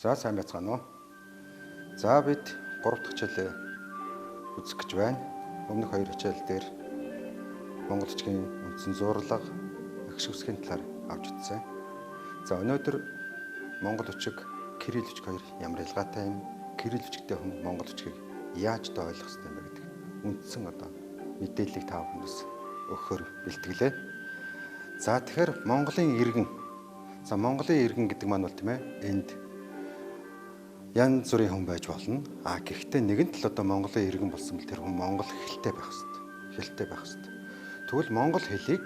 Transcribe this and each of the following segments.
За сайн байцгаана уу. За бид 3 дахь хичээлээ үзэх гэж байна. Өмнөх 2 хичээл дээр Монгол бичгийн үндсэн зурлага, эгш үсгийн талаар авч үзсэн. За өнөөдөр Монгол бичиг, Кирилл бичиг хоёр ямар ялгаатай юм? Кирилл бичигтэй хүн Монгол бичгийг яаж ойлгох ёстой юм бэ гэдэг үндсэн мэдээллийг та бүхэндээс өгөхөөр бэлтгэлээ. За тэгэхээр Монголын иргэн. За Монголын иргэн гэдэг маань бол тийм ээ энд янз бүрийн хүн байж болно. Гэхдээ нэгэн тал Монголын иргэн болсон бол тэр хүн монгол хэлтэй байх хэрэгтэй. Хэлтэй байх хэрэгтэй. Тэгвэл монгол хэлийг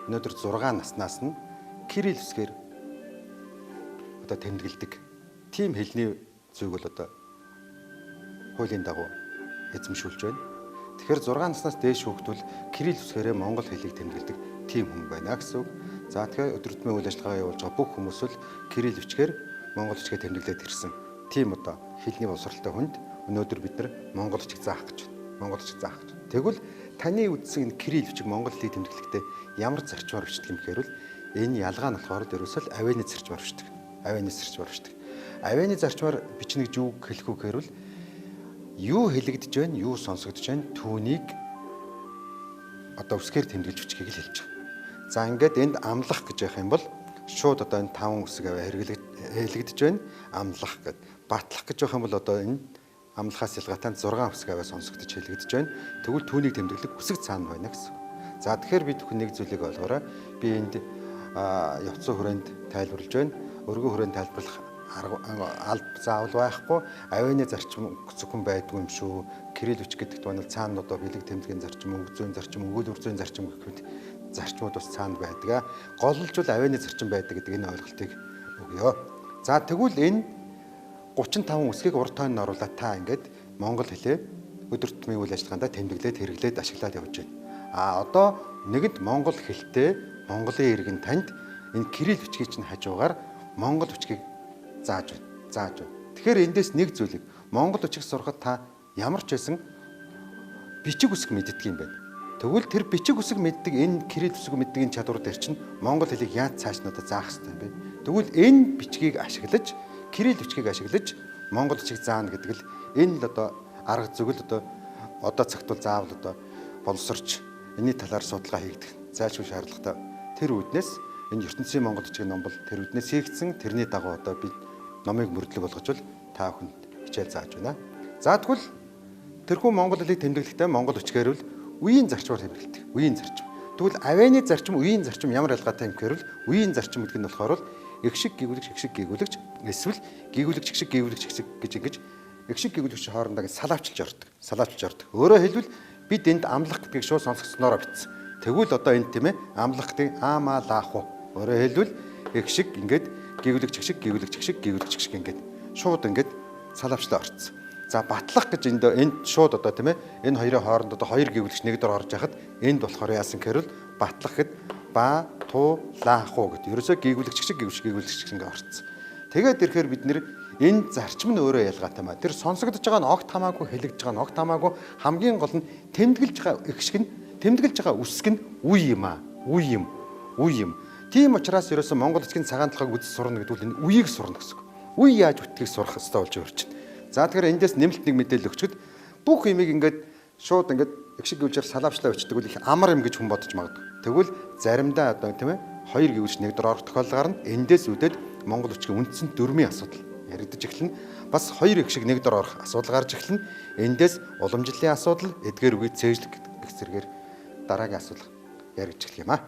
өнөөдөр 6 наснаас нь Кирилл үсгээр тэмдэглэдэг. Тим хэлний зүг бол хуулийн дагуу эзэмшүүлж байна. Тэгэхээр 6 наснаас дээш хүүхдүүл Кирилл үсгээрээ монгол хэлийг тэмдэглэдэг тим хүн байна гэсэн үг. За тэгэхээр өдөртмийн үйл ажиллагаа явуулж байгаа бүх хүмүүс л Кирилл бичгээр монгол бичгээ тэмдэглээд ирсэн. Тийм хэлний боловсралтай хүнд өнөөдөр бид нар монгол бичиг заах гэж байна. Монгол бичиг заах гэж. Тэгвэл таны үздсэн Кирилл бичиг монгол хэлийг тэмдэглэхдээ ямар зарчмаар бичдэг юм гэхээр энэ ялгаа нь болохоор ерөөсөө авианы зарчмаар бичдэг. Авианы зарчмаар бичдэг. Авианы зарчмаар бичнэ гэж юу хэлэх вэ гэхээр юу хэлэгдэж байна, юу сонсогдож байна түүнийг үсгээр тэмдэглэж бичгийг л хэлж байгаа. За ингээд энд амлах гэж явах юм бол шууд энэ 5 үсэг хэлэгдэж байна. Амлах гэд. Батлах гэж явах юм бол энэ амлахаас ялгаатай 6 үсэг аваа сонсогдож хэлэгдэж байна. Тэгвэл түүнийг тэмдэглэх үсэг цаана байна гэсэн. За тэгэхээр бид бүхэн нэг зүйлийг ойлгоорой. Би энд явцсан хүрээнд тайлбарлаж байна. Өргөн хүрээнд тайлбарлах алба заавал байхгүй. Авианы зарчим зөвхөн байдгүй юм шүү. Кирилл бичиг гэдэгт бол цаана бэлэг тэмдгийн зарчим, өнгө зүйн зарчим, өгүүл үр зүйн зарчим гэх зарчмууд бас цаана байдаг. Голлж бол авианы зарчим байдаг гэдэг энэ ойлголтыг өгье. За тэгвэл энэ 35 үсгийг урд тойрон оруулаад та ингээд монгол хэлээ өдөртмийн үйл ажиллагаанд тэмдэглээд хэрэглээд ашиглаад явж байна. Одоо нэгэнт монгол хэлтэй Монголын иргэн танд энэ Кирилл бичгийг чинь хажуугаар монгол бичгийг зааж байна. Тэгэхээр эндээс нэг зүйлийг монгол бичиг сурахад та ямар ч байсан бичиг үсэг мэддэг юм байна. Тэгвэл тэр бичиг үсэг мэддэг энэ Кирилл үсэг мэддэг энэ чадвар дээр чинь монгол хэлийг яаж цааш нь заах хэрэгтэй юм бэ? Тэгвэл энэ бичгийг ашиглаж Кирилл бичгийг ашиглаж монгол бичиг заана гэдэг л энэ л арга зүгэл одоо цагт бол заавал боловсрч энэний талаар судалгаа хийгдэх зайлшгүй шаардлагатай. Тэр үүднээс энэ ертөнцийн монгол бичгийн ном бол тэр үүднээс хийгдсэн тэрний дагуу бид номыг мөрдлөг болгож бол та бүхэнд хичээл зааж байна. За тэгвэл тэрхүү монгол хэлийг тэмдэглэхдээ монгол бичгээр бол үеийн зарчмаар тэмдэглэдэг. Үеийн зарчим. Тэгвэл авианы зарчим, үеийн зарчим ямар ялгаатай юм гэхээр үеийн зарчим гэдэг нь болохоор эгшиг гэгүүлэгч эсвэл гэгүүлэгч гэж ингэж эгшиг гэгүүлэгч хоорондоо салаавчилж ордог. Өөрөөр хэлбэл бид энд амлах гэдгийг шууд сонсгосноор бичсэн. Тэгвэл энд тийм ээ амлах гэдэг аамаалаах уу. Өөрөөр хэлбэл эгшиг ингээд гэгүүлэгч ингээд шууд ингээд салаавчлаа орцсон. За батлах гэж энд шууд тийм ээ энэ хоёрын хооронд хоёр гэгүүлэгч нэг дор орж яхад энд болохоор яасан гэхээр батлах гэд ба ту лаах уу гэдэг. Ерөөсөө гэгүүлэгч ингээд орцсон. Тэгээд ирэхээр бид нэр энэ зарчим нь өөрөө ялгаатай маа. Тэр сонсогдож байгаа нь огт хамаагүй хэлэгдэж байгаа нь огт хамаагүй хамгийн гол нь тэмдэглэж байгаа эгшиг нь тэмдэглэж байгаа үсэг нь үе юм аа. Үе юм. Тийм учраас ерөөсөө монгол бичгийн цагаан талхайг үзэж сурна гэдэг нь энэ үеийг сурна гэсэн үг. Үе яаж үтгэхийг сурах хэрэгтэй болж өөрч. За тэгэхээр эндээс нэмэлт нэг мэдээлэл өгчөд бүх юмыг ингээд шууд ингээд эгшиг гүйлжээр салаавчлаа өчтдөг үл их амар юм гэж хүн бодож магадгүй. Тэгвэл заримдаа тийм ээ хоёр гүйлж нэг дор орох тохиолдол гарна. Эндээс үүдээд монгол бичгийн үндсэн дөрмийн асуудал яригдаж эхэлнэ. Бас хоёр эгшиг нэг дор орох асуудал гарч эхэлнэ. Эндээс уламжлалын асуудал, эдгээр үгүй цээжлэх гэх зэргээр дараагийн асуудал яригдж эхлэх юм аа.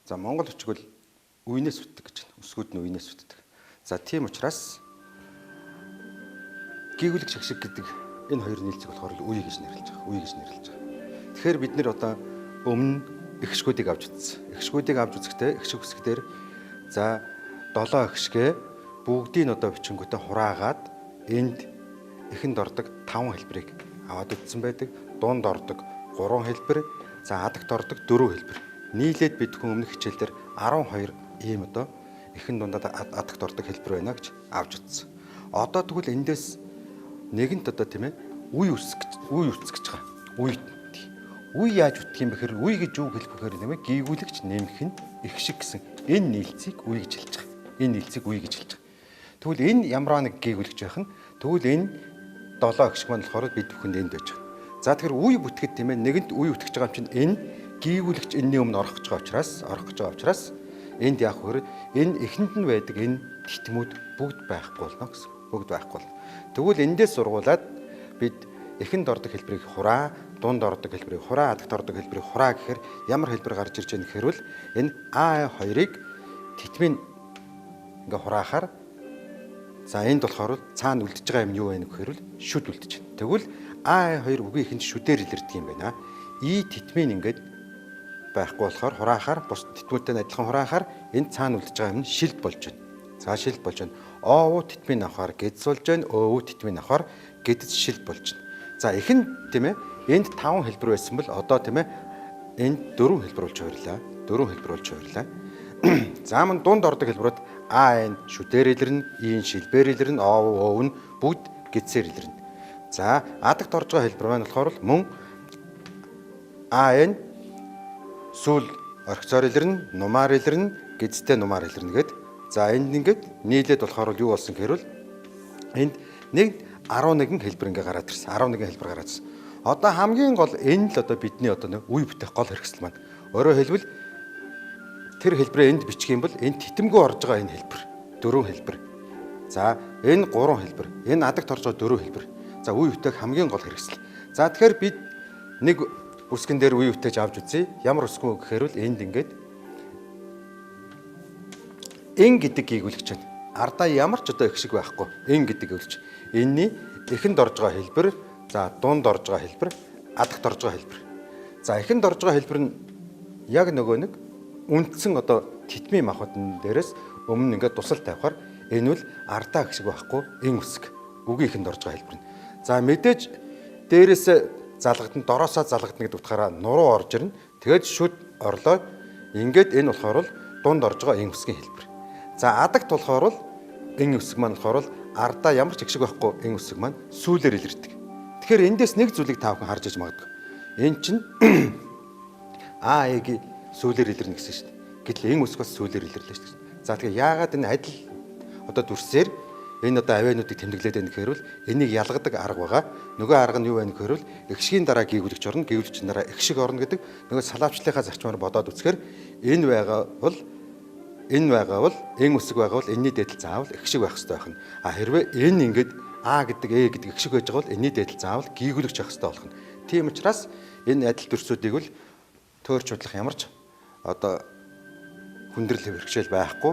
За монгол бичиг бол үеийнээс үтдэг гэж байна. Үсгүүд нь үеийнээс үтдэг. За тийм учраас гэгүүлэгч эгшиг гэдэг энэ хоёр нийлцэг болохоор үе гэж нэрлэж байгаа. Тэгэхээр бид нэр өмнө эгшгүүдийг авч үзсэн. Эгшгүүдийг авч үзэхдээ эгшиг үсэг дээр за 7 эгшгээ бүгдийг бичингүүтээ хураагаад энд эхэнд ордог 5 хэлбэрийг аваад үзсэн байдаг. Дунд ордог 3 хэлбэр, за адагт ордог 4 хэлбэр. Нийлээд бид хүн өмнөх хичээлдэр 12 ийм эхэн дундад адагт ордог хэлбэр байна гэж авч үзсэн. Тэгвэл эндээс нэгэнт тийм ээ үе үсгэж байгаа. Үе Үе яаж бүтэх юм бэхээр үе гэж юу хэлэх бэхээр нэмэ гийгүүлэгч нэмэх нь их шиг гэсэн. Энэ нийлцгийг үе гэж хэлж байгаа. Энэ нийлцгийг үе гэж хэлж байгаа. Тэгвэл энэ ямар нэг гийгүүлэгч байх нь тэгвэл энэ 7 их шиг маань болохоор бид бүхэнд энд байж байгаа. За тэгэхээр үе бүтгэхэд тийм ээ нэгэнт үе бүтгэж байгаа юм чинь энэ гийгүүлэгч энэний өмнө орох гэж байгаа учраас энд яах вэ? Энэ эхэнд нь байдаг энэ титмүүд бүгд байхгүй болно гэсэн. Бүгд байхгүй болно. Тэгвэл эндээс сургуулад бид эхэнд ордог хэлбэрийг хураа, дунд ордог хэлбэрийг хураа, адагт ордог хэлбэрийг хураа гэхээр ямар хэлбэр гарч ирж байгаа гэхээр энэ А2-ыг титмийн ингээ хураахаар за энд болохоор цаана үлдэж байгаа юм юу вэ гэхээр шүд үлдэж байна. Тэгвэл А2 үгийн эхэнд шүдээр илэрдэг юм байна. И титмийн ингээд байхгүй болохоор хураахаар бус титмүүдтэй адилхан хураахаар энэ цаана үлдэж байгаа юм нь шилд болж байна. За шилд болж байна. Оо титмийн авахаар гэдс болж байна. Өө титмийн авахаар гэдс шилд болж байна. За эхэнд тийм ээ энд 5 хэлбэр байсан бол одоо тийм ээ энд 4 хэлбэр болж хувирлаа. 4 хэлбэр болж хувирлаа. За мөн дунд ордог хэлбэрүүд А-ын шүдээр илэрнэ, И-ийн шилбээр илэрнэ, О-ов нь бүгд гэдсээр илэрнэ. За адагт орж байгаа хэлбэр маань болохоор мөн А-ын сүүл орхицоор илэрнэ, нумаар илэрнэ, гэдстэй нумаар илэрнэ гэд. За энд ингээд нийлээд болохоор юу болсон гэхээр энд нэг 11 хэлбэр ингээ гараад ирсэн. 11 хэлбэр гараад ирсэн. Одоо хамгийн гол энэ л одоо бидний одоо нэг үе бүтээх гол хэрэгсэл маань. Өөрөөр хэлбэл тэр хэлбэрээ энд бичих юм бол энэ титэмгүй орж байгаа энэ хэлбэр 4 хэлбэр. За энэ 3 хэлбэр. Энэ адагт орж байгаа 4 хэлбэр. За үе бүтээх хамгийн гол хэрэгсэл. За тэгэхээр бид нэг үсгэн дээр үе бүтээж авч үзье. Ямар үсгэн вэ гэхээр л энд ингээд эн гэдэг гийгүүлэгч байна. Ардаа ямар ч одоо их шиг байхгүй. Эн гэдэг гийгүүлэгч. Энэний эхэнд орж байгаа хэлбэр, за дунд орж байгаа хэлбэр, адагт орж байгаа хэлбэр. За эхэнд орж байгаа хэлбэр нь яг нөгөө нэг үндсэн одоо титмийн махбодн дээрээс өмнө ингээд тусал тавихаар энэ бол ардаа их шиг байхгүй эн үсэг. Үгийн эхэнд орж байгаа хэлбэр нь. За мэдээж дээрээс залгадна, дороосоо залгадна гэдэг утгаараа нуруу орж ирнэ. Тэгээд шүд орлоо. Ингээд энэ болохоор дунд орж байгаа эн үсгийн хэлбэр. За адагт болохоор эн үсэг маань болохоор ардаа ямар ч их шиг байхгүй эн үсэг маань сүүлээр илэрдэг. Тэгэхээр эндээс нэг зүйлийг та бүхэн харж иж магадгүй. Энэ чинь А-ыг сүүлээр илэрнэ гэсэн шүү дээ. Гэтэл эн үсэг бас сүүлээр илэрлээ шүү дээ. За тэгэхээр яагаад энэ адил одоо дүрсээр энэ одоо авиануудыг тэмдэглээд байна гэхээр энийг ялгадаг арга байгаа. Нөгөө арга нь юу вэ гэхээр эгшгийн дараа гийгүүлэгч орно, гийгүүлэгчийн дараа эгшиг орно гэдэг нөгөө салаавчлалынхаа зарчмаар бодоод үзэхээр энэ байгаа бол эн үсэг байгаа бол энэний дээдэл заавал их шиг байх хэрэгтэй байна. А хэрвээ энэ ингээд А гэдэг Э гэдэг их шиг байж байгаа бол энэний дээдэл заавал гийгүүлэгч байх хэрэгтэй болох нь. Тийм учраас энэ адил дүрсүүдийг бол төөрч бодлох ямар ч одоо хүндрэл хэрэгшээл байхгүй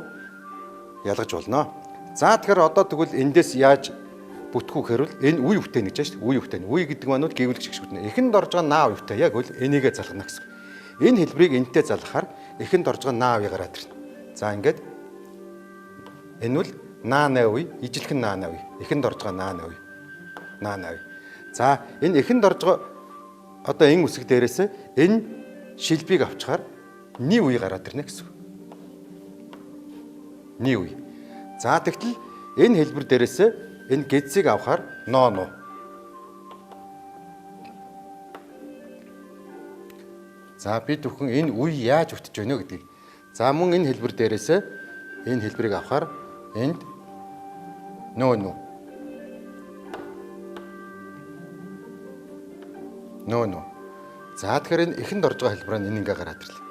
ялгаж болно. За тэгэхээр одоо тэгвэл эндээс яаж бүтэх вэ гэхээр энэ үе бүтээн гэж байна шүү дээ. Үе бүтээн. Үе гэдэг маань бол гийгүүлэгч шиг бүтэн. Эхэнд орж байгаа наа үетэй яг бол энийгээ залгана гэсэн. Энэ хэлбэрийг энтэй залгахаар эхэнд орж байгаа наа үе гараад ирнэ. За ингээд энэ бол наана үе, ижилхэн наана үе. Эхэнд орж байгаа наана үе. Наана үе. За энэ эхэнд орж байгаа одоо эн үсэг дээрээс энэ шилбийг авчгаар ни үе гараад ирнэ гэсэн. Ни үе. За тэгтэл энэ хэлбэр дээрээс энэ гэдсийг авахаар ноо. За бид бүхэн энэ үе яаж бүтэж байна вэ гэдгийг. За мөн энэ хэлбэр дээрээс энэ хэлбэрийг авахаар энд нөө. За тэгэхээр энэ эхэнд орж байгаа хэлбэр нь энэ ингээ гараад ирлээ.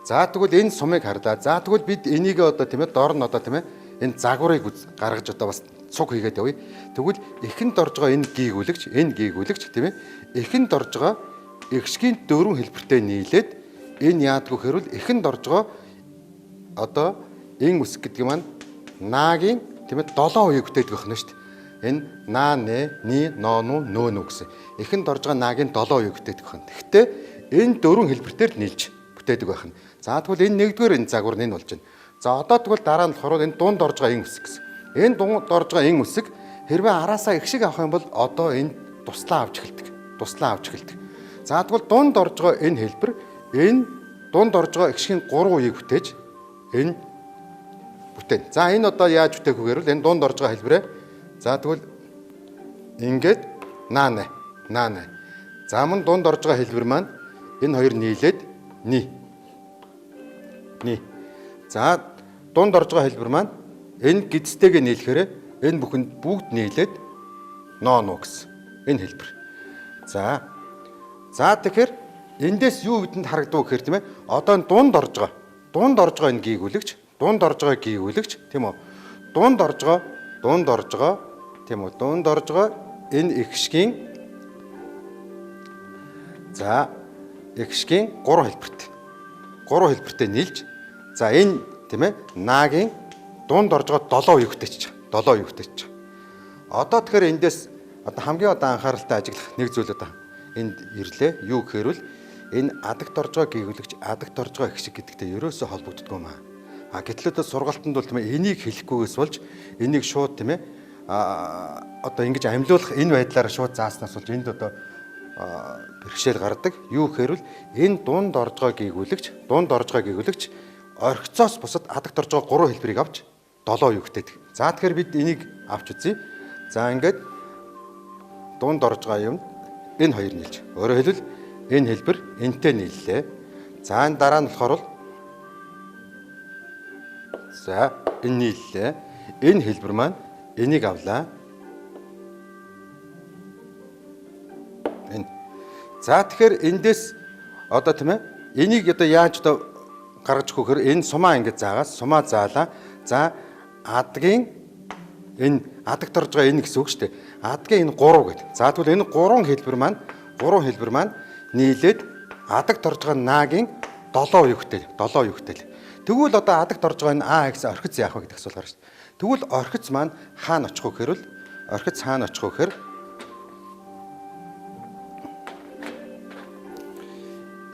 За тэгвэл энэ сумыг харлаа. За тэгвэл бид энийг одоо тийм ээ доор нь одоо тийм ээ энэ загварыг гаргаж одоо бас цуг хийгээд явъя. Тэгвэл эхэнд орж байгаа энэ гийгүүлэгч тийм ээ эхэнд орж байгаа эгшгийн 4 хэлбэртэй нийлээд энэ яадгүй хэрвэл эхэнд орж байгаа одоо эн үсэг гэдэг маань наагийн тийм ээ 7 үеийг бүтээдэг байна шүү дээ. Энэ наа, нэ, ни, ноо, нөө гэсэн. Эхэнд орж байгаа наагийн 7 үеийг бүтээдэг байна. Гэхдээ энэ 4 хэлбэртээр л нийлж бүтээдэг байна. За тэгвэл энэ нэгдүгээр энэ загвар нь болж байна. За одоо тэгвэл дараа нь болохоор энэ дунд орж байгаа эн үсэг гэсэн. Энэ дунд орж байгаа эн үсэг хэрвээ араасаа их шиг авах юм бол одоо энэ туслаа авч эхэлдэг. За тэгвэл дунд орж байгаа энэ хэлбэр энэ дунд орж байгаа эгшгийн 3 үеийг бүтээж энэ бүтээн. За энэ одоо яаж бүтээх вэ гэвэл энэ дунд орж байгаа хэлбэрээ за тэгвэл ингээд наана. За мөн дунд орж байгаа хэлбэр маань Энэ хоёр нийлээд ни. За дунд орж байгаа хэлбэр маань энэ гидстэйгээ нийлэхээр энэ бүхэнд бүгд нийлээд ноо гэсэн. Энэ хэлбэр. За тэгэхээр эндээс юу гэдэнд харагдав гэхээр тийм ээ. Одоо энэ дунд орж байгаа энэ гийгүүлэгч, дунд орж байгаа гийгүүлэгч тийм үү? Дунд орж байгаа тийм үү? Дунд орж байгаа энэ ихшгийн ихшгийн 3 хэлбэртэй нийлж за энэ тийм ээ наагийн дунд орж байгаа 7 үеигтэй ч. Одоо тэгэхээр эндээс одоо хамгийн анхааралтай ажиглах нэг зүйл одоо энд ирлээ. Юу гэхээр энэ адагт орж байгаа гийгүүлэгч, адагт орж байгаа ихшиг гэдэгтэй ерөөсөө холбогддгүй юм аа. Гэтэл одоо сургалтанд бол тийм ээ энийг хэлэхгүйгээс болж энийг шууд тийм ээ одоо ингэж амьлуулах энэ байдлаараа шууд зааснаас болж энд одоо бэрхшээл гардаг. Юу гэхээр энэ дунд орж байгаа гийгүүлэгч орхицоос бусад адагт орж байгаа 3 хэлбэрийг авч 7 югтээд. За тэгэхээр бид энийг авч үзье. За ингээд дунд орж байгаа юм энэ хоёр нийлж. Өөрөөр хэлбэл энэ хэлбэр энтэй нийллээ. За энэ дараа нь болохоор за энэ нийллээ. Энэ хэлбэр маань энийг авлаа. Энэ. За тэгэхээр эндээс одоо тийм ээ энийг одоо яаж одоо гаргаж өгөхөр энэ сумаа ингэж сумаа заалаа. За адгийн энэ адагт орж байгаа энэ гэсэн үг шүү дээ. Адгийн энэ 3 гэдэг. За тэгвэл энэ 3 хэлбэр маань нийлээд адагт орж байгаа наагийн 7 югтэй. Тэгвэл одоо адагт орж байгаа энэ А гэсэн орхиц яах вэ гэдэг асуулт гарна шүү дээ. Тэгвэл орхиц маань хаана очих вэ гэхээр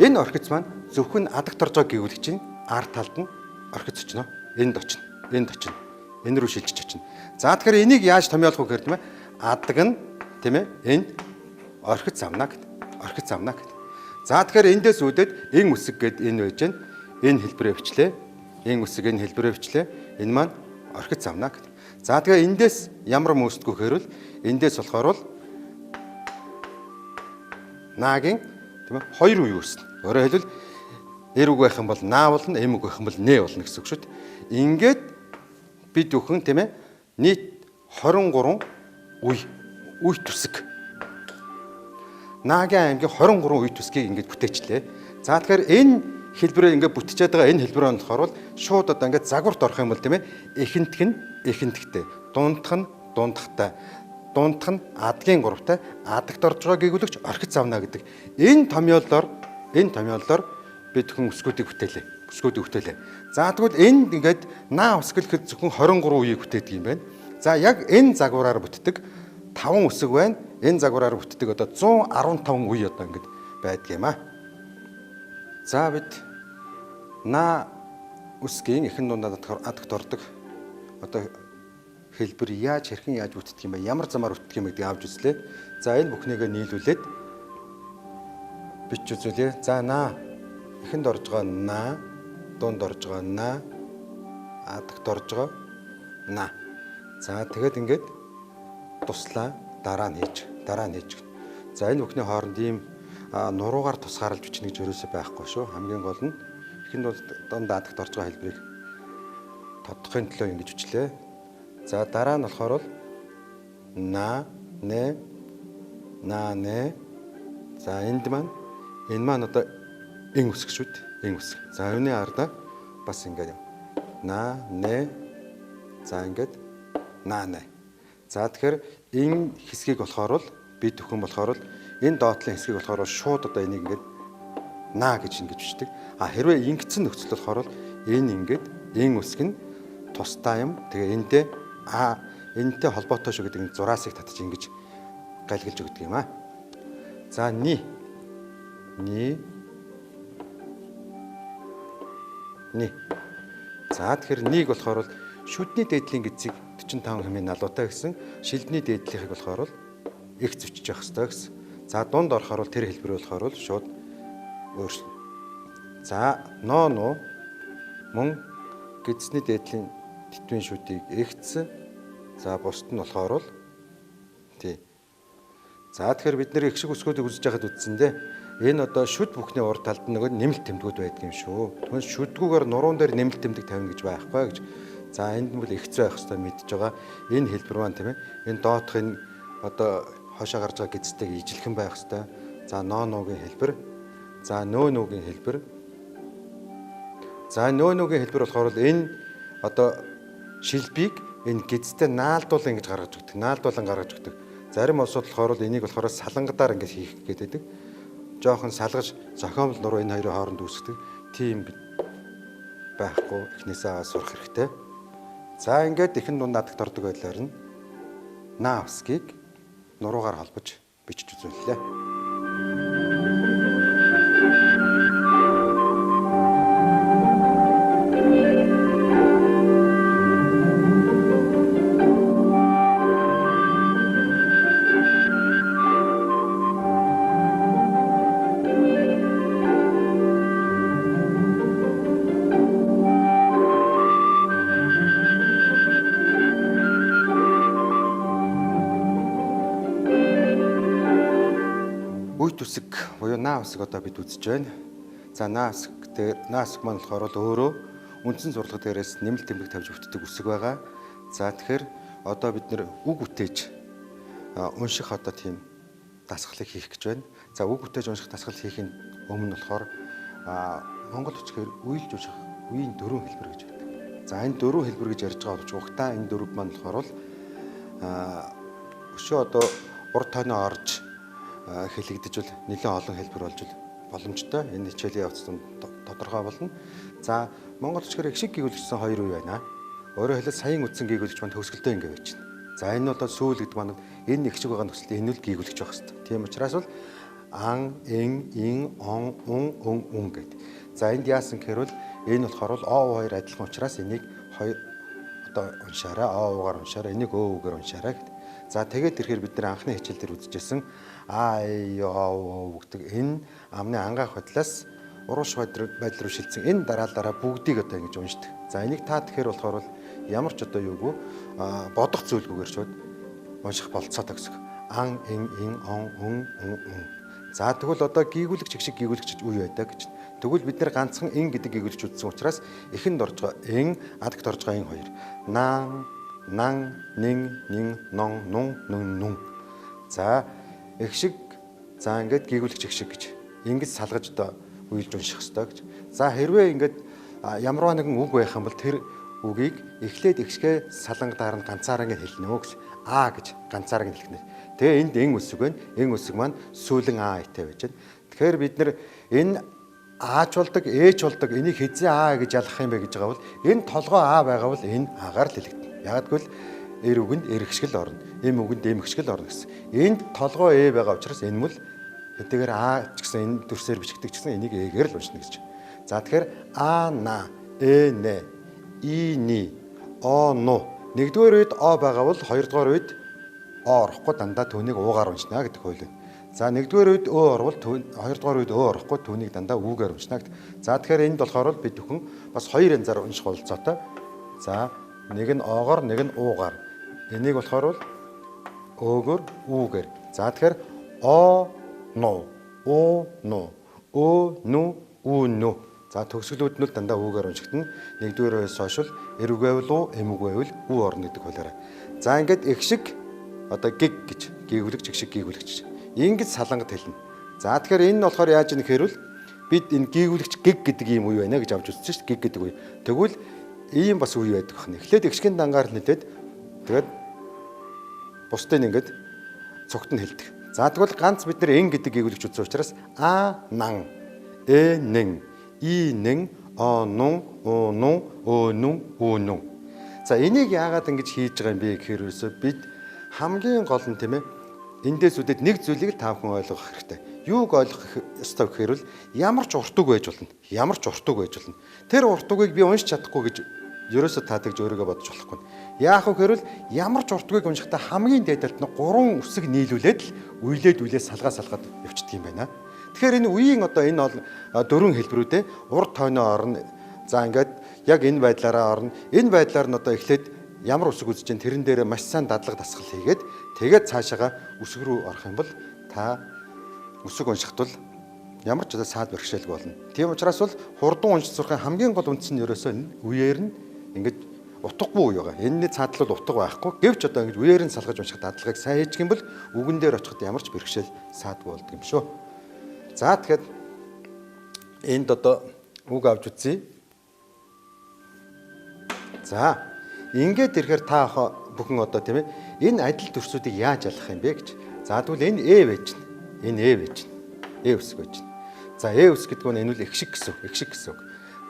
энэ орхиц маань зөвхөн адагт орж байгаа гүйвэлэгчийн ард талд нь орхиц очно. Энд очно. Энэ рүү шилжиж очно. За тэгэхээр энийг яаж томьёолох вэ гэхээр тийм ээ адаг нь тийм ээ энд орхиц замнаа гэдэг. За тэгэхээр эндээс үүдээд эн үсэг гэд энэ байж гэн энэ хэлбэрээ бичлээ. Энэ маань орхиц замнаа гэдэг. За тэгэхээр эндээс ямар мөсдгөө гэхээр эндээс болохоор наагийн тийм ээ хоёр үе үүснэ. Өөрөөр хэлбэл эр үг байх юм бол наа болно, эм үг байх юм бол нэ болно гэсэн үг шүү дээ. Ингээд бид бүхэн тийм ээ нийт 23 үе төсөг. Наагийн аймгийн 23 үе төсгийг ингээд бүтээчлээ. За тэгэхээр энэ хэлбэрээ ингээд бүтчихэд байгаа энэ хэлбэрээ болохоор шууд одоо ингээд загварт орох юм бол тийм ээ эхэнтгтэй, дундах нь адгийн 3-тай, адагт орж байгаа гэгүүлэгч орхиц авна гэдэг. Энэ томьёолоор бид хүн өсгүүдийг бүтээлээ. За тэгвэл энд ингээд наа өсгөл гэхэд зөвхөн 23 үеийг бүтээдэг юм байна. За яг энэ загвараар бүтдэг 5 үсэг байна. Энэ загвараар бүтдэг одоо 115 үе одоо ингээд байдаг юм аа. За бид наа үсгийн эхэн дундаа адагт ордог одоо хэлбэр хэрхэн яаж бүтдэг юм бэ? Ямар замаар бүтдэг юм гэдгийг авч үзлээ. За энэ бүхнийгээ нийлүүлээд бич үзүүлээ. За наа эхэнд орж байгаа наа, дунд орж байгаа наа, адагт орж байгаа наа. За тэгэд ингээд туслаа дараа нь хийж. За энэ бүхний хооронд ийм нуруугаар тусгаарлаж бичнэ гэж ерөөсөй байхгүй шүү. Хамгийн гол нь эхэнд дунд адагт орж байгаа хэлбэрийг тодохын төлөө ингэж бичлээ. За дараа нь болохоор наа, нэ. За энэ маань одоо эн үсэг шүү дээ. За үүний ардаа бас ингээд наа, нэ. За ингээд наа. За тэгэхээр энэ хэсгийг болохоор бид бүхэн болохоор энэ доотлын хэсгийг болохоор шууд одоо энийг ингээд наа гэж ингэж бичдэг. Хэрвээ ингэсэн нөхцөл болохоор энэ ингээд эн үсэг нь тустай юм. Тэгээ энтэй холбоотой шүү гэдэг нь зураасыг татж ингэж галгилж өгдөг юм аа. За ни. За тэгэхээр нэг болохоор шүдний дээдлийн гизийг 45 хэмээн налуутай гэсэн, шилдний дээдлийнхийг болохоор их зөчж явах хэрэгтэй гэсэн. За дунд орохоор тэр хэлбэр болохоор шууд өөрчлөн. За ноо мөн гидсний дээдлийн тэтвийн шүдийг ихц. За бусд нь болохоор тий. За тэгэхээр бид нэр их шиг өсгөөдийг үзэж байхад үтсэндээ энэ одоо шүд бүхний урд талд нөгөө нэмэлт тэмдгүүд байдаг юм шүү. Тэгвэл шүдгүүгээр нуруунд дээр нэмэлт тэмдэг тавина гэж байхгүй гэж. За энд нь бол ихц байх хэрэгтэй мэдж байгаа. Энэ хэлбэр маань тийм ээ. Энэ доотх энэ одоо хошоо гарч байгаа гизтэйг ижилхэн байх хэрэгтэй. За ноо нуугийн хэлбэр. За нөө нүүгийн хэлбэр. За нөө нүүгийн хэлбэр болохоор л энэ одоо шилбийг энэ гизтэй наалдуулан ингэж гаргаж өгдөг. Наалдуулан гаргаж өгдөг. Зарим улсууд болохоор л энийг болохоор салангадаар ингэж хийх гэдэг. Жохон салгаж зохиомл нуруу энэ хоёрын хооронд үүсгдэг. Тийм байхгүй эхнээсээ сурах хэрэгтэй. За ингээд ихэн дунд надагт ордог байдлаар нь наавсгийг нуруугаар холбож бичиж үзүүллээ. Үйт үсэг буюу наа үсэг одоо бид үзэж байна. За наа үсэг маань болохоор л өөрөө үндсэн зурлага дээрээс нэмэлт тэмдэг тавьж өгддөг үсэг байгаа. За тэгэхээр одоо бид нэр үг үтээж унших одоо тийм дасгалыг хийх гэж байна. За үг үтээж унших дасгал хийхин өмнө болохоор Монгол үчгээр үйлж унших үеийн дөрвөн хэлбэр гэж байдаг. За энэ дөрвөн хэлбэр гэж ярьж байгаа болж угтаа энэ дөрв маань болохоор л өшөө одоо урд тойноо орж хэлэгдэж бол нэлээд олон хэлбэр болж боломжтой. Энэ хичээлийн явц тодорхой болно. За Монгол үчгээр их шиг гүйгүүлэгчсэн хоёр үе байна. Өөрөөр хэлбэл саяын үтсэн гүйгүүлэгч маань төгсгөлтэй ингэ байж байна. За энэ бол сүүл гэдэг маань энэ их шиг байгаа нөхцөлд энэ л гүйгүүлэгч байх хэрэгтэй. Тийм учраас бол ан, ин, он, ун гэдэг. За энд яасан гэхээр бол энэ болохоор л оо хоёр адилхан учраас энийг хоёр одоо уншаарай, оо-уугаар уншаарай, энийг өө-үгээр уншаарай гэдэг. За тэгээд ирэхээр бид нэр анхны хичээл дээр үзчихсэн гэдэг энэ амны ангаах байдлаас урууш байдал руу шилжсэн энэ дараа бүгдийг одоо ингэж уншдаг. За энийг та тэгэхээр болохоор бол ямар ч одоо юугүй бодох зүйлгүйгээр шууд унших болцоотой гэсэн. Ан, ин, он, ун. За тэгвэл одоо гийгүүлэгч шиг гийгүүлэгч үе байдаг гэж. Тэгвэл бид нэр ганцхан ин гэдэг гийгүүлэгч үзсэн учраас эхэнд орж байгаа ин, адагт орж байгаа ин хоёр. Нан, нин, нон, нун. За их шиг за ингээд гийгүүлэгч их шиг гэж ингэж салгаж одоо үйлж унших хэрэгтэй гэж. За хэрвээ ингээд ямарваа нэгэн үг байх юм бол тэр үгийг эхлээд ихшгээ салангадаар нь ганцаараа ингэ хэлнэ үү гэж. А гэж ганцаараа ингэ хэлнэ. Тэгээ энд эн үсэг байна. Эн үсэг маань сүүлэн а итэй байж байна. Тэгэхээр бид нэр энэ аач болдог, ээч болдог энийг хэзээ а гэж ялгах юм бэ гэж байгаа бол энэ толгой а байгаа бол энэ агаар л хэлэгдэнэ. Яг гэвэл эр үгэнд эргэшгэл орно. Эм үгэнд эмгшгэл орно гэсэн. Энд толгой ээ байгаа учраас энэ мөл хэдийгээр а ч гэсэн энэ дүрсээр бичигдэх ч гэсэн энийг эгээр л уншина гэж. За тэгэхээр а на э нэ и ни о но нэгдүгээр үед о байгаа бол хоёрдугаар үед о орохгүй дандаа түүнийг уугаар уншина гэдэг хууль. За нэгдүгээр үед өө орвол хоёрдугаар үед өө орохгүй түүнийг дандаа үүгээр уншина гэдэг. За тэгэхээр энд болохоор бид бүхэн бас хоёр янзаар унших болцоотой. За нэг нь оогоор нэг нь уугаар. Энийг болохоор өөгөр үүгээр. За тэгэхээр о но о но о ну у ну. За төгсгөлүүд нь л дандаа үүгээр уншигдана. Нэгдүгээрээс хойш эрг байвал уу, эмэг байвал үү орно гэдэг хуулиараа. За ингээд их шиг одоо гиг гэж гийгүүлэгч их шиг гийгүүлэгч. Ингэж салангад хэлнэ. За тэгэхээр энэ нь болохоор яаж ийм гэхээр бид энэ гийгүүлэгч гиг гэдэг ийм үе байна гэж авч үзсэн шүү дээ. Гиг гэдэг үе. Тэгвэл ийм бас үе байдаг байна. Эхлээд их шигэн дангаар нэлээд тэгээд бусдыг ингээд цогт нь хэлдэг. За тэгвэл ганц бид нэр эн гэдэг гийгүүлэгч үзсэн учраас а нан э нэн и нэн о нун о нун о нун о нун. За энийг яагаад ингэж хийж байгаа юм бэ гэхээр бид хамгийн гол нь тийм ээ эндээс үдээд нэг зүйлийг л та бүхэн ойлгох хэрэгтэй. Юуг ойлгох ёстой гэхээр бол ямар ч урт үг байж болно. Ямар ч урт үг байж болно. Тэр урт үгийг би уншиж чадахгүй гэж ерөөсөө таатагж өөрийгөө бодож болохгүй. Яах вэ гэхээр ямар ч урт үгийг уншихдаа хамгийн дээдэлд нь 3 үсэг нийлүүлээд л үйлээд салгаад явчихдаг юм байна. Тэгэхээр энэ үеийн одоо энэ дөрвөн хэлбэрүүдээ урд тойноо орно. За ингээд яг энэ байдлаараа орно. Энэ байдлаар нь одоо эхлээд ямар үсэг үзэж чинь тэрэн дээр маш сайн дадлага дасгал хийгээд тэгээд цаашаага үсэг рүү орох юм бол та үсэг уншихад бол ямар ч саад бэрхшээлгүй болно. Тийм учраас бол хурдан уншиж сурахын хамгийн гол үндэс нь ерөөсөө үеэр нь ингэж утгагүй юу байгаа. Энэний цаадал бол утга байхгүй. Гэвч одоо ингэж үеэр нь салгаж унших дадлагыг сайн хийж гин бол үгэн дээр очиход ямар ч бэрхшээл саадгүй болдог юм шүү. За тэгэхээр энд одоо үг авч үзье. За ингээд ирэхээр та бүхэн одоо тийм ээ энэ адил төрсүүдийг яаж ялах юм бэ гэж. За тэгвэл энэ Э байж чинь. Энэ Э байж чинь. Э үсэг байж чинь. За Э үсэг гэдэг нь энэ бол их шиг гэсэн үг. Их шиг гэсэн үг.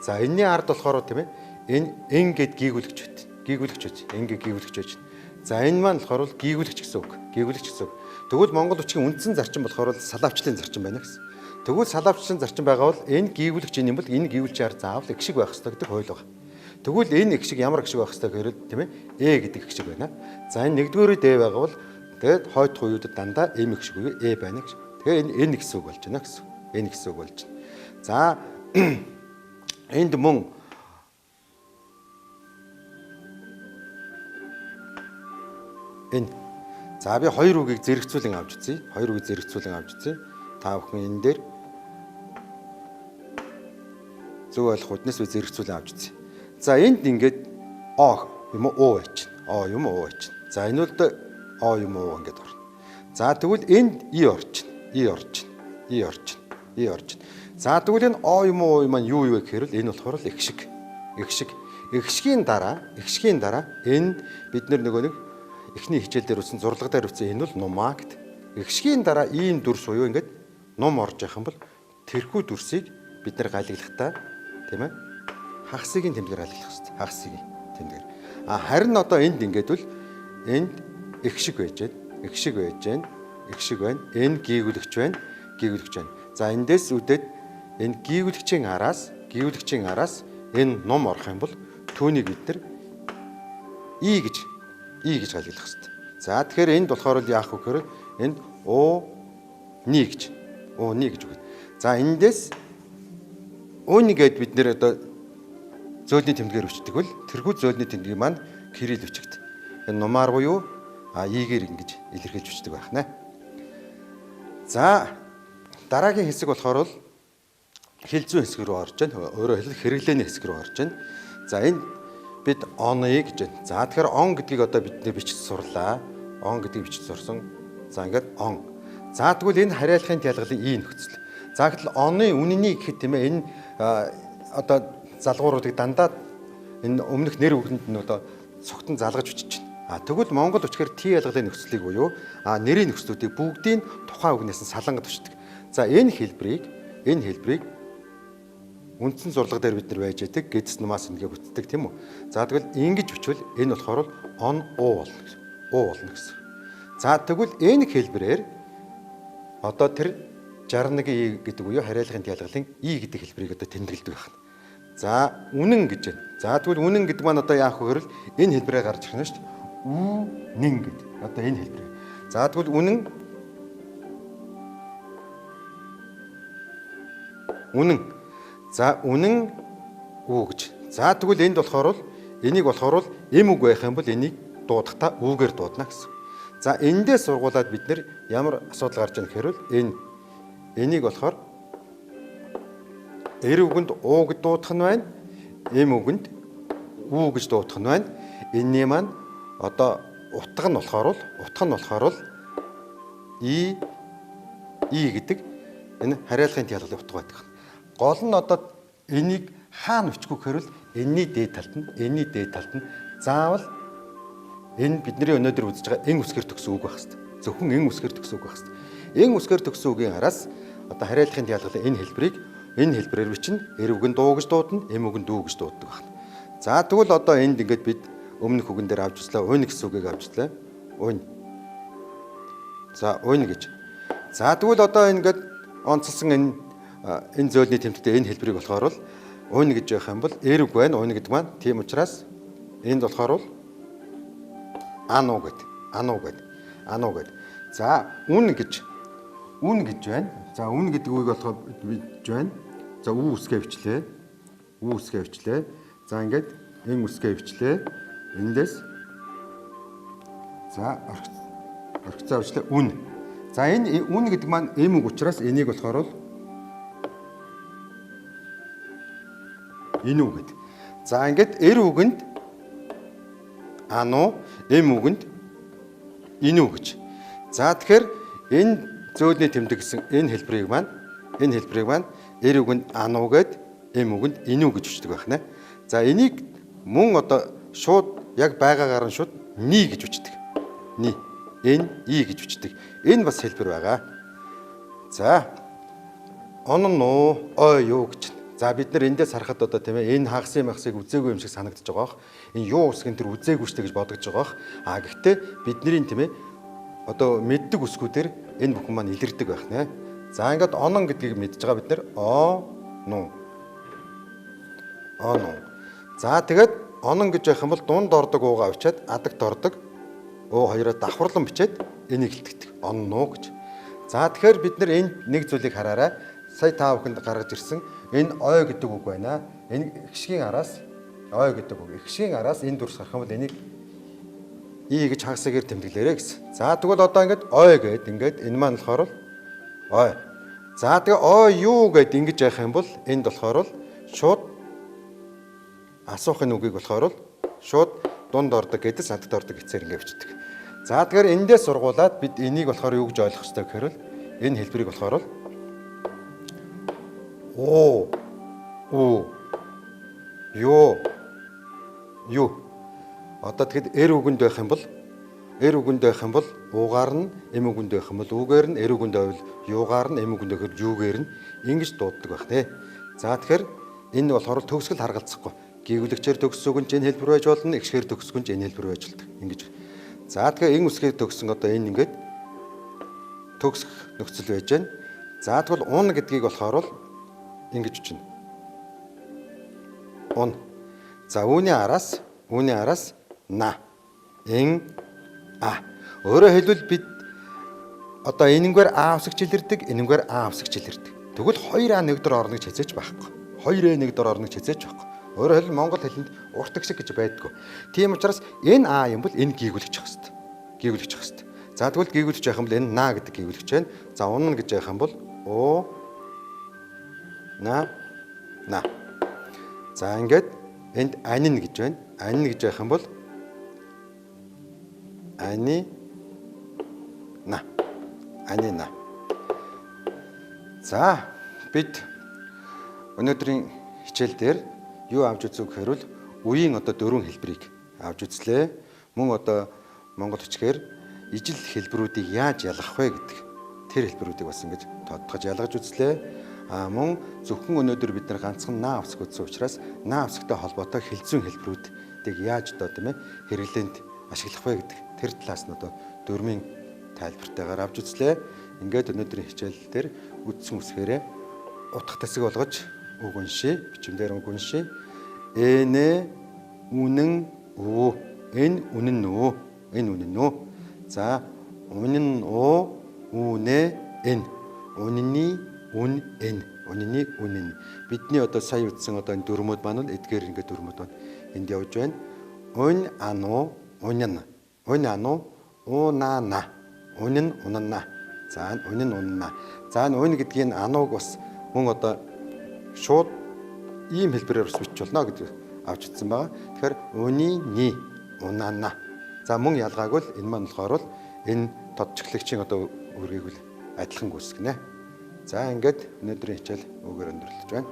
За энэний ард болохоор тийм ээ энэ эн гэд гийгүүлэгч байт. Гийгүүлэгч байж. Ингээ гийгүүлэгч байж. За энэ маань болохоор бол гийгүүлэгч гэсэн үг. Гийгүүлэгч гэсэн үг. Тэгвэл монгол үгчийн үндсэн зарчим болохоор салаавчлалын зарчим байна гэсэн. Тэгвэл салаавчлалын зарчим байгаа бол энэ гийгүүлэгч юм бол энэ гийгүүлчээр заавал их шиг байх ёстой гэдэг хууль байна. Тэгвэл энэ их шиг ямар их шиг байх ёстой гэхээр тийм ээ Э гэдэг их шиг байна. За энэ нэгдүгээр Э байгаа бол тэгээд хойдох үеүүдэд дандаа М их шиг үе Э байна гэж. Тэгээ энэ Н гэсэн үг болж байна гэсэн. Н гэсэн үг болж байна. За энд мөн энэ за би хоёр үгийг зэрэгцүүлэн авч үзье. Хоёр үгийг зэрэгцүүлэн авч үзье. Та бүхэн энэ дээр зөв ойлгох үднэс би зэрэгцүүлэн авч үзье. За энд ингээд О юм уу байж чинь. О юм уу байж чинь. За энэ бол О юм уу ингээд орно. За тэгвэл энд И орчин. И орчин. И орчин. И орчин. За тэгвэл энэ О юм уу маань юу вэ гэхээр л энэ болохоор л их шиг. Их шиг. Их шигийн дараа энэ бид нөгөө нэг эхний хичээл дээр үсэн зурлага дээр үсэн энэ бол нумаа гэд. Их шигийн дараа ийм дүрс буюу ингээд ном орж явах юм бол тэрхүү дүрсийг бид нэр галаглахтаа тийм ээ хагасыг тэмдгээр галаглах хэрэгтэй. Хагасыг тэмдгээр. Харин одоо энд ингээд бол энд их шиг байж байна. Их шиг байж байна. Их шиг байна. Энэ гийгүүлэгч байна. Гийгүүлэгч байна. За эндээс үдээд энэ гийгүүлэгчийн араас энэ ном орох юм бол түүнийг бид нар И гэж галаглах хэрэгтэй. За тэгэхээр энд болохоор яах вэ гэхээр энд О-ни гэж үг. За эндээс О-ни гэд бид нэр одоо зөөлний тэмдгээр өчтдөг бол тэрхүү зөөлний тэмдгийг маань кирилл өчгд. Энэ нумаар буюу игээр ингэж илэрхийлж өчтдөг байх нэ. За дараагийн хэсэг болохоор бол хэл зүйн хэсэг рүү орж байна. Өөрөөр хэлбэл хэрэглээний хэсэг рүү орж байна. За энэ бид оны гэж байна. За тэгэхээр он гэдгийг одоо бид бичиж сурлаа. Он гэдгийг бичиж сурсан. За ингээд он. За тэгвэл энэ хариалахын тялгалын И нөхцөл. За гэтэл оны үнэний гэхэд тийм ээ энэ одоо залгууруудыг дандаа энэ өмнөх нэр үгэнд нь одоо цогтон залгаж бичиж байна. Тэгвэл монгол үчгээр Т ялгалын нөхцөлийг буюу нэрийн нөхцлүүдийг бүгдийг тухайн үгнээс нь салангад бичдэг. За энэ хэлбэрийг үндсэн зурлага дээр бид нар байж байдаг. Гэдэс нумаас ингээ бүтдэг тийм үү. За тэгвэл ингэж бичвэл энэ болохоор он уу болно гэсэн. За тэгвэл энэ хэлбэрээр одоо тэр 61 И гэдэг буюу хариалахын тялгалын И гэдэг хэлбэрийг одоо тэмдэглэдэг байна. За үнэн гэж байна. За тэгвэл үнэн гэдэг маань одоо яах вэ гэвэл энэ хэлбэрээр гарч ирнэ шүү дээ. Үнэн гэдэг. Одоо энэ хэлбэр. За тэгвэл үнэн За үнэн үү гэж. За тэгвэл энд болохоор энийг болохоор эм үг байх юм бол энийг дуудахдаа үүгээр дуудана гэсэн. За эндээс сургуулаад бид нэр ямар асуудал гарч ийн гэхээр энийг болохоор эр үгэнд уу гэж дуудах нь байна. Эм үгэнд үү гэж дуудах нь байна. Энэний маань одоо утга нь болохоор И гэдэг энэ хариалахын тялгалын утга байдаг. Гол нь одоо энийг хаана өчгөө гэхээр энэний дээд талд нь заавал энэ бидний өнөөдөр үзэж байгаа эн үсгээр төгсөн үг байх хэвээр. Зөвхөн эн үсгээр төгсөн үг байх хэвээр. Эн үсгээр төгсөн үгийн араас одоо хариалахын тялгалын энэ хэлбэрээр бичнэ. Эр үгэнд дуу гэж дуудана, эм үгэнд дүү гэж дууддаг байна. За тэгвэл одоо энд ингээд бид өмнөх үгэн дээр авч үзлээ. Унь гэсэн үгийг авч үзлээ. Унь. За унь гэж. За тэгвэл одоо ингээд онцлсон энэ зөөлний тэмдэгтээ энэ хэлбэрийг болохоор бол унь гэж явах юм бол эр үг байна. Унь гэдэг маань тийм учраас энд болохоор бол ануу гэд. За үн гэж байна. За үн гэдэг үгийг болохоор бич байна. За үү үсгээ бичлээ. За ингээд эм үсгээ бичлээ. Эндээс За орхицоо уучлаа үн. За энэ үн гэдэг маань эм үг учраас энийг болохоор бол энэ үг гэдэг. За ингээд эр үгэнд ану, эм үгэнд энэ үг гэж. За тэгэхээр энэ зөөлний тэмдэг гэсэн энэ хэлбэрийг маань эр үгэнд ану гэд эм үгэнд энэ үг гэж бичдэг байна. За энийг мөн одоо шууд яг байгаагаар нь шууд ни гэж бичдэг. Ни, эн, и гэж бичдэг. Энэ бас хэлбэр байгаа. За онон нуу ой юу гэж. За бид нар эндээс харахад одоо тийм ээ энэ хагсын махсыг үзээгүй юм шиг санагдаж байгаа бох. Энэ юу усгын тэр үзээгүй штэ гэж бодож байгаа бох. А гэхдээ бидний тийм ээ одоо мэддэг үсгүүдээр энэ бүхэн маань илэрдэг байх нэ. За ингээд онон гэдгийг мэдж байгаа бид нар нуу. За тэгээд онон гэж байх юм бол дунд ордог уугаа авчиад адагт ордог уу хоёроо давхарлан бичээд энийг илтгэдэг. Он нуу гэж. За тэгэхээр бид нар энд нэг зүйлийг хараарай. Сая та бүхэнд гаргаж ирсэн энэ ой гэдэг үг байна. Энэ ихшгийн араас ой гэдэг үг. Ихшгийн араас энэ дүрс гарах юм бол энийг и гэж хагасгаар тэмдэглээрэй гэсэн. За тэгвэл одоо ингээд ой гэд ингээд энэ маань болохоор ой. За тэгээ ой юу гэд ингэж яах юм бол энд болохоор шууд асуухын үгийг болохоор шууд дунд ордог гэдээс адагт ордог гэцээр ингэ бичдэг. За тэгэхээр эндээс сургуулад бид энийг болохоор юу гэж ойлгох ёстой гэхээр энэ хэлбэрийг болохоор оо юу одоо тэгэхэд эр үгэнд байх юм бол уугаар нь эм үгэнд байх юм бол үгээр нь эр үгэнд байвал юугаар нь эм үгэнд байхад юугээр нь ингэж дууддаг байх нэ. За тэгэхээр энэ болохоор төгсгөл харгалзахгүй. Гэгүүлэгчээр төгссөн нь энэ хэлбэр байж болно, эгшгээр төгссөн нь энэ хэлбэр байж болдог. Ингэж. За тэгэхээр энэ үсгээр төгссөн одоо энэ ингээд төгсөх нөхцөл байж байна. За тэгвэл ун гэдгийг болохоор ингэж чинь. Он. За үүний араас на. Эн а. Өөрөөр хэлбэл бид одоо энэнгээр а усгч илэрдэг, энэнгээр а усгч илэрдэг. Тэгвэл 2а нэгдэр орно гэж хязгаарч байхгүй. 2а нэгдэр орно гэж хязгаарч байхгүй. Өөрөөр хэлбэл монгол хэлэнд урт гисэг гэж байдгүй. Тийм учраас энэ а юм бол энэ гийгүүлэгч ах хэвээр. За тэгвэл гийгүүлэгч байх юм бол энэ на гэдэг гийгүүлэгч байна. За унна гэж байх юм бол на. За ингээд энд анин гэж байна. Анин гэж байх юм бол анина. За бид өнөөдрийн хичээл дээр юу авч үзв гэхээр бол үеийн одоо дөрвөн хэлбэрийг авч үзлээ. Мөн одоо монгол хүчгээр ижил хэлбэрүүдийг яаж ялгах вэ гэдэг тэр хэлбэрүүдийг бас ингэж тодтогч ялгаж үзлээ. Мөн зөвхөн өнөөдөр бид нар ганцхан наа авсаг үзсэн учраас наа авсагтай холбоотой хэлцүүн хэлбэрүүдийг яаж одоо тийм ээ хэрэглээнд ашиглах вэ гэдэг тэр талаас нь одоо дөрмийн тайлбартайгаар авч үзлээ. Ингээд өнөөдрийн хичээл дээр үдсэн үсгээрээ утга тасаг болгож үг уншия, бичмээр үг уншия. Энэ үнэн өө, энэ үнэн нөө. За үнэн өө, үнэ эн. Үнэний үн эн. Бидний одоо сая үтсэн одоо энэ дөрмөд маань л эдгээр ингээд дөрмөд байна. Энд явж байна. Ун ану унна. Ун ану унана. Унэн унана. За үнэн унана. За ун гэдгийг ануг бас мөн одоо шууд ийм хэлбэрээр бас бичиж болно гэдэг авч утсан байгаа. Тэгэхээр үнийн унана. За мөн ялгаагүй л энэ маань болохоор л энэ тодчглагчийн одоо үргийг л адилхан гүйцэтгэнэ. За ингээд өнөөдрийн хичээл өгөр өндөрлөж байна.